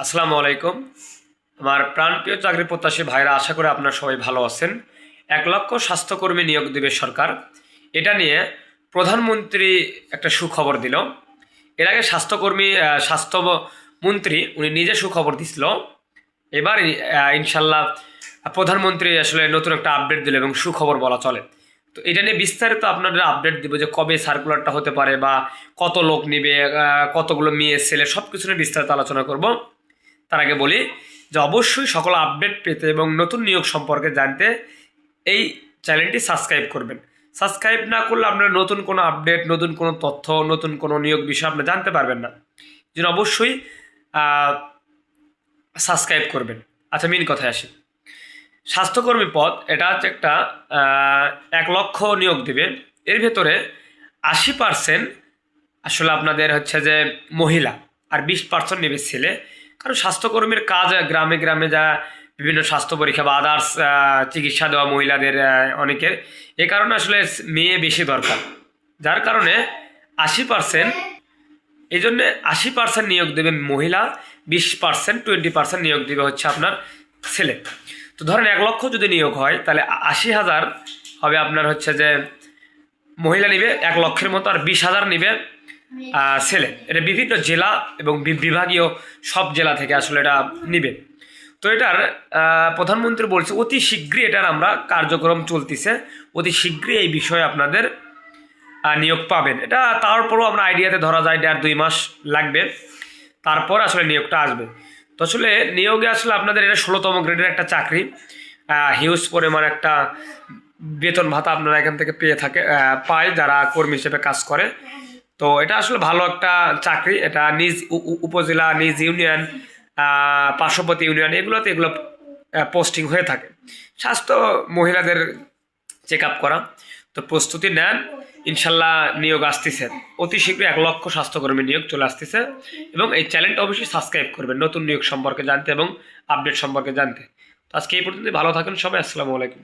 আসসালামু আলাইকুম। আমার প্রাণপ্রিয় চাকরি প্রত্যাশী ভাইরা, আশা করি আপনারা সবাই ভালো আছেন। 1,00,000 স্বাস্থ্যকর্মী নিয়োগ দেবে সরকার। এটা নিয়ে প্রধানমন্ত্রী একটা সুখবর দিল। এর আগে স্বাস্থ্যমন্ত্রী উনি নিজে সুখবর দিছিল। এবার ইনশাল্লাহ প্রধানমন্ত্রী আসলে নতুন একটা আপডেট দিল এবং সুখবর বলা চলে। তো এটা নিয়ে বিস্তারিত আপনাদের আপডেট দিব যে কবে সার্কুলারটা হতে পারে বা কত লোক নিবে, কতগুলো মেয়ে ছেলে, সব কিছু নিয়ে বিস্তারিত আলোচনা করব। তার আগে বলি যে অবশ্যই সকল আপডেট পেতে এবং নতুন নিয়োগ সম্পর্কে জানতে এই চ্যানেলটি সাবস্ক্রাইব করবেন। সাবস্ক্রাইব না করলে আপনারা নতুন কোনো আপডেট, নতুন কোনো তথ্য, নতুন কোনো নিয়োগ বিষয় আপনি জানতে পারবেন না। এই জন্য অবশ্যই সাবস্ক্রাইব করবেন। আচ্ছা, মেন কথায় আসি। স্বাস্থ্যকর্মী পদ এটা হচ্ছে একটা 1,00,000 নিয়োগ দেবে। এর ভেতরে 80% আসলে আপনাদের হচ্ছে যে মহিলা, আর 20% নেবে ছেলে। কারণ স্বাস্থ্যকর্মীর কাজ গ্রামে গ্রামে যা বিভিন্ন স্বাস্থ্য পরীক্ষা বা আদার্স চিকিৎসা দেওয়া মহিলাদের অনেকের, এ কারণে আসলে মেয়ে বেশি দরকার, যার কারণে 80%, এই জন্যে 80% নিয়োগ দেবে মহিলা, 20% নিয়োগ দেবে হচ্ছে আপনার ছেলে। তো ধরেন 1,00,000 যদি নিয়োগ হয় তাহলে 80,000 হবে আপনার হচ্ছে যে মহিলা নিবে 1,00,000-এর মতো, আর 20,000 নিবে ছেলে। এটা বিভিন্ন জেলা এবং বিভাগীয় সব জেলা থেকে আসলে এটা নিবে। তো এটার প্রধানমন্ত্রী বলছে অতি শীঘ্রই এটার আমরা কার্যক্রম চলতেছে, অতি শীঘ্রই এই বিষয়ে আপনাদের নিয়োগ পাবেন। এটা তারপরও আমরা আইডিয়াতে ধরা যায় 1.5-2 মাস লাগবে, তারপর আসলে নিয়োগটা আসবে। তো আসলে নিয়োগে আসলে আপনাদের এটা 16তম গ্রেডের একটা চাকরি, হিউজ পরিমাণ একটা বেতন ভাতা আপনারা এখান থেকে পায় যারা কর্মী হিসেবে কাজ করে। তো এটা আসলে ভালো একটা চাকরি। এটা নিজ উপজেলা, নিজ ইউনিয়ন, পার্শ্ববর্তী ইউনিয়ন, এগুলো পোস্টিং হয়ে থাকে। স্বাস্থ্য মহিলাদের চেক আপ করা। তো প্রস্তুতি নেন, ইনশাল্লাহ নিয়োগ আসতেছে অতি শীঘ্রই। 1,00,000 স্বাস্থ্যকর্মী নিয়োগ চলে আসতেছে। এবং এই চ্যানেলটা অবশ্যই সাবস্ক্রাইব করবেন নতুন নিয়োগ সম্পর্কে জানতে এবং আপডেট সম্পর্কে জানতে। তো আজকে এই পর্যন্ত, ভালো থাকেন সবাই। আসসালামু আলাইকুম।